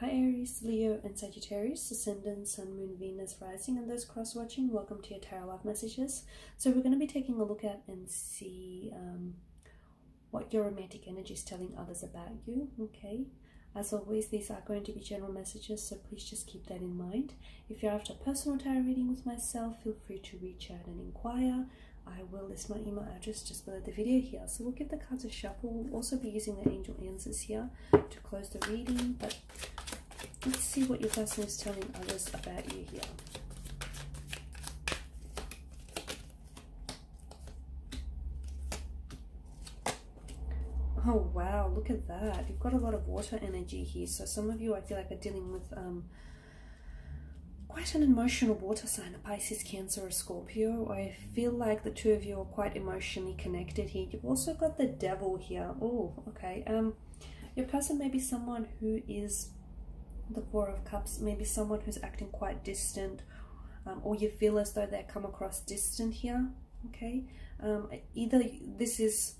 Hi Aries, Leo and Sagittarius, Ascendant, Sun, Moon, Venus, Rising, and those cross-watching, welcome to your Tarot Love Messages. So we're going to be taking a look at and see what your romantic energy is telling others about you, okay? As always, these are going to be general messages, so please just keep that in mind. If you're after a personal tarot reading with myself, feel free to reach out and inquire. I will list my email address just below the video here. So we'll give the cards a shuffle. We'll also be using the angel answers here to close the reading, but let's see what your person is telling others about you here. Oh wow, look at that. You've got a lot of water energy here. So some of you, I feel like, are dealing with quite an emotional water sign, a Pisces, Cancer, or Scorpio. I feel like the two of you are quite emotionally connected here. You've also got the Devil here. Oh, okay. Your person may be someone who is the Four of Cups, maybe someone who's acting quite distant, or you feel as though they come across distant here, okay? Either this is,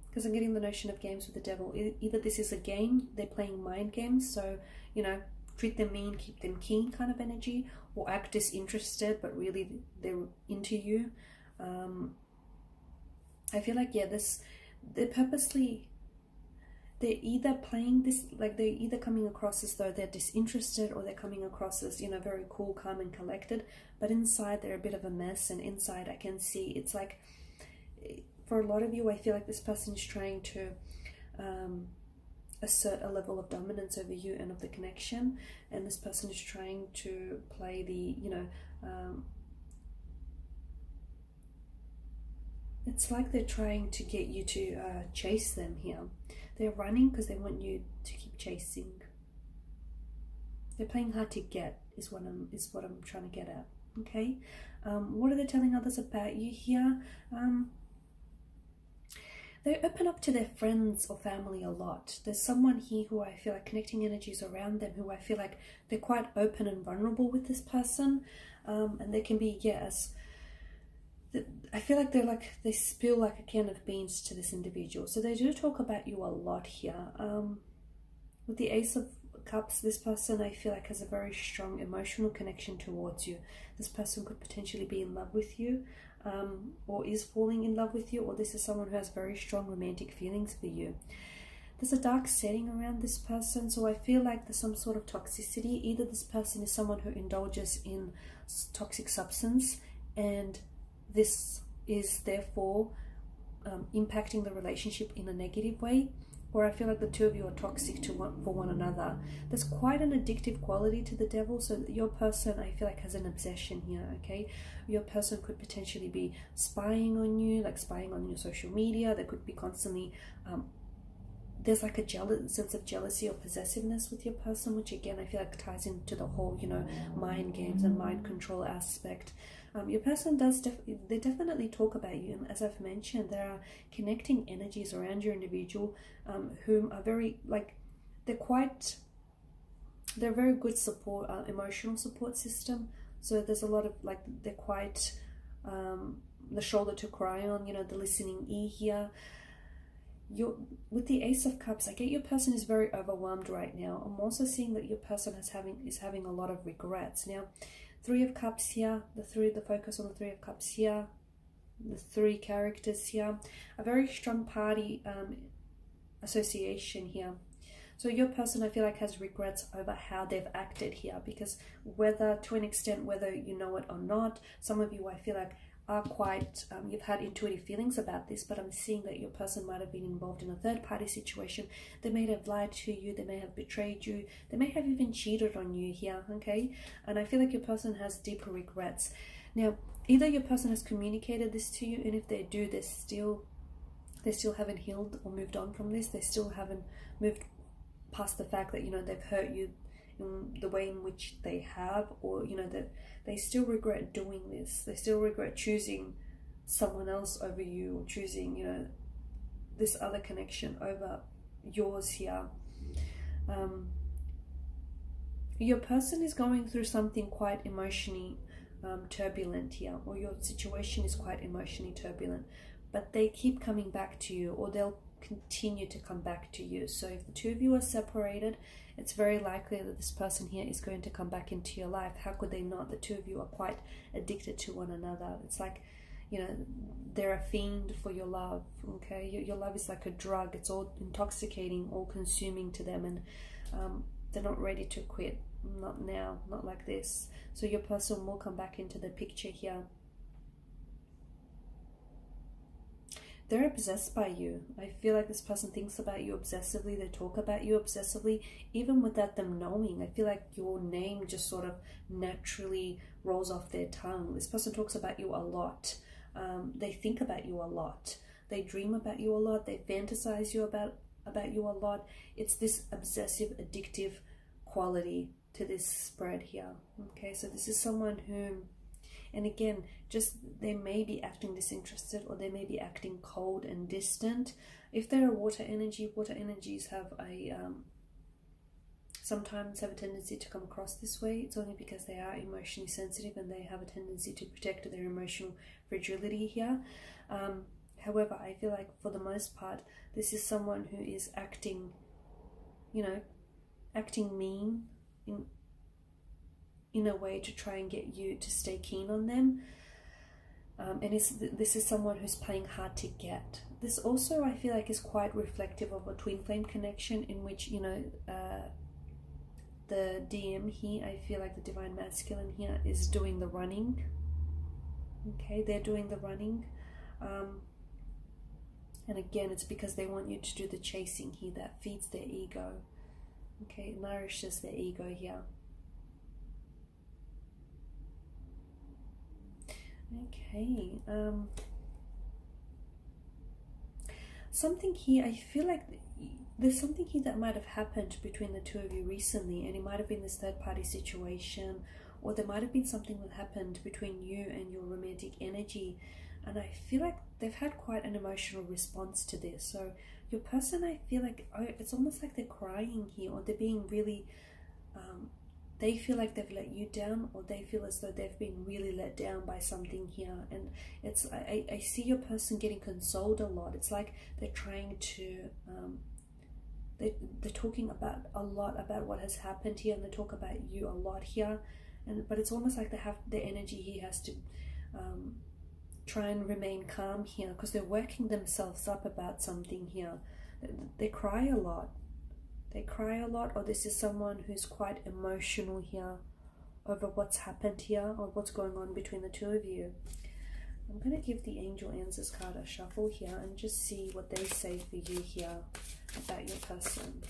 because I'm getting the notion of games with the Devil, either this is a game, they're playing mind games, so, you know, treat them mean, keep them keen kind of energy, or act disinterested, but really they're into you. I feel like, yeah, they're purposely, they're either playing this, like they're either coming across as though they're disinterested, or they're coming across as, you know, very cool, calm and collected, but inside they're a bit of a mess, and inside I can see it's like, for a lot of you, I feel like this person is trying to assert a level of dominance over you and of the connection, and this person is trying to play the, you know, it's like they're trying to get you to chase them here. They're running because they want you to keep chasing. They're playing hard to get is what I'm trying to get at. Okay, what are they telling others about you here? They open up to their friends or family a lot. There's someone here who I feel like connecting energies around them, who I feel like they're quite open and vulnerable with this person, and they can be, yes, I feel like they spill like a can of beans to this individual. So they do talk about you a lot here. With the Ace of Cups, this person I feel like has a very strong emotional connection towards you. This person could potentially be in love with you, or is falling in love with you, or this is someone who has very strong romantic feelings for you. There's a dark setting around this person, so I feel like there's some sort of toxicity. Either this person is someone who indulges in toxic substance, and this is therefore impacting the relationship in a negative way, or I feel like the two of you are toxic for one another. There's quite an addictive quality to the Devil, so your person, I feel like, has an obsession here, okay? Your person could potentially be spying on you, like spying on your social media. They could be constantly, there's like a sense of jealousy or possessiveness with your person, which again, I feel like ties into the whole, you know, mind games and mind control aspect. Your person they definitely talk about you, and as I've mentioned, there are connecting energies around your individual, whom are very, like, they're very good support, emotional support system. So there's a lot of, like, they're quite the shoulder to cry on, you know, the listening ear here. With the Ace of Cups, I get your person is very overwhelmed right now. I'm also seeing that your person is having a lot of regrets. Now, Three of Cups here, the focus on the Three of Cups here, the three characters here, a very strong party association here. So your person, I feel like, has regrets over how they've acted here, because whether, to an extent, whether you know it or not, some of you, I feel like, are quite, you've had intuitive feelings about this, but I'm seeing that your person might have been involved in a third-party situation. They may have lied to you, they may have betrayed you, they may have even cheated on you here, okay? And I feel like your person has deeper regrets. Now, either your person has communicated this to you, and if they do, they still haven't healed or moved on from this. They still haven't moved past the fact that, you know, they've hurt you in the way in which they have, or, you know, that they still regret doing this. They still regret choosing someone else over you, or choosing, you know, this other connection over yours here. Your person is going through something quite emotionally turbulent here, or your situation is quite emotionally turbulent, but they keep coming back to you, or they'll continue to come back to you. So if the two of you are separated, it's very likely that this person here is going to come back into your life. How could they not? The two of you are quite addicted to one another. It's like, you know, they're a fiend for your love, okay? Your love is like a drug. It's all intoxicating, all consuming to them, and they're not ready to quit. Not now, not like this. So your person will come back into the picture here. They're obsessed by you. I feel like this person thinks about you obsessively. They talk about you obsessively, even without them knowing. I feel like your name just sort of naturally rolls off their tongue. This person talks about you a lot. They think about you a lot. They dream about you a lot. They fantasize you about you a lot. It's this obsessive, addictive quality to this spread here. Okay, so this is someone who, and again, just they may be acting disinterested, or they may be acting cold and distant. If they're a water energies have a sometimes have a tendency to come across this way. It's only because they are emotionally sensitive and they have a tendency to protect their emotional fragility here. However, I feel like for the most part, this is someone who is acting, you know, acting mean in a way to try and get you to stay keen on them. And this is someone who's playing hard to get. This also, I feel like, is quite reflective of a twin flame connection, in which, you know, the DM here, I feel like the divine masculine here is doing the running. Okay, they're doing the running. And again, it's because they want you to do the chasing here. That feeds their ego. Okay, it nourishes their ego here. Okay, something here, I feel like there's something here that might have happened between the two of you recently, and it might have been this third party situation, or there might have been something that happened between you and your romantic energy, and I feel like they've had quite an emotional response to this. So your person, I feel like, it's almost like they're crying here, or they're being really, they feel like they've let you down, or they feel as though they've been really let down by something here. And it's, I see your person getting consoled a lot. It's like they're trying to, they're talking about a lot about what has happened here, and they talk about you a lot here. But it's almost like they have, their energy here has to try and remain calm here, because they're working themselves up about something here. They cry a lot. They cry a lot, or this is someone who's quite emotional here over what's happened here, or what's going on between the two of you. I'm going to give the Angel Answers card a shuffle here and just see what they say for you here about your person.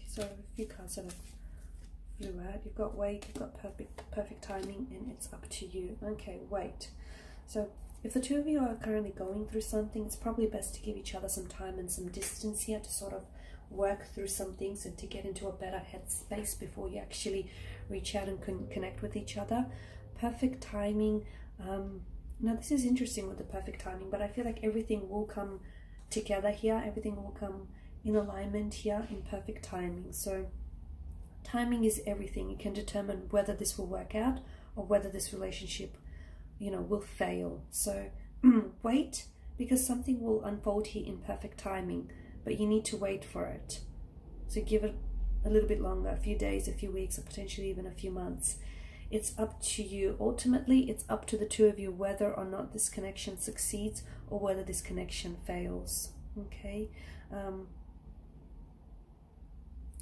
So a few cards that have flew out. You've got wait, you've got perfect timing, and it's up to you. Okay, wait. So if the two of you are currently going through something, it's probably best to give each other some time and some distance here to sort of work through some things and to get into a better headspace before you actually reach out and connect with each other. Perfect timing. Now this is interesting with the perfect timing, but I feel like everything will come together here. Everything will come in alignment here in perfect timing. So timing is everything. It can determine whether this will work out or whether this relationship, you know, will fail. So wait, because something will unfold here in perfect timing, but you need to wait for it. So give it a little bit longer, a few days, a few weeks, or potentially even a few months. It's up to you. Ultimately, it's up to the two of you whether or not this connection succeeds or whether this connection fails. Okay?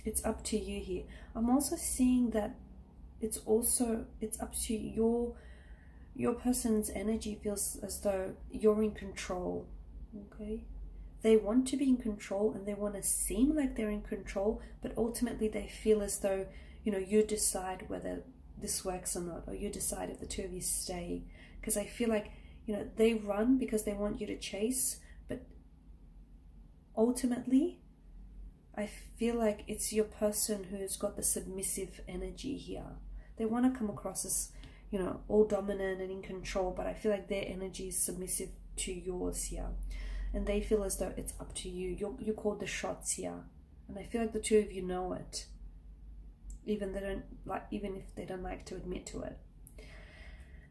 It's up to you here. I'm also seeing that it's up to your person's energy feels as though you're in control. Okay? They want to be in control and they want to seem like they're in control, but ultimately they feel as though, you know, you decide whether this works or not, or you decide if the two of you stay. Because I feel like, you know, they run because they want you to chase, but ultimately I feel like it's your person who's got the submissive energy here. They want to come across as, you know, all dominant and in control, but I feel like their energy is submissive to yours here. And they feel as though it's up to you. You called the shots here. And I feel like the two of you know it. even if they don't like to admit to it.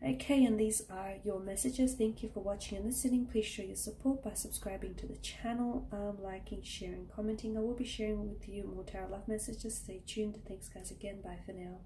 Okay, and these are your messages. Thank you for watching and listening. Please show your support by subscribing to the channel, liking, sharing, commenting. I will be sharing with you more tarot love messages. Stay tuned. Thanks guys again. Bye for now.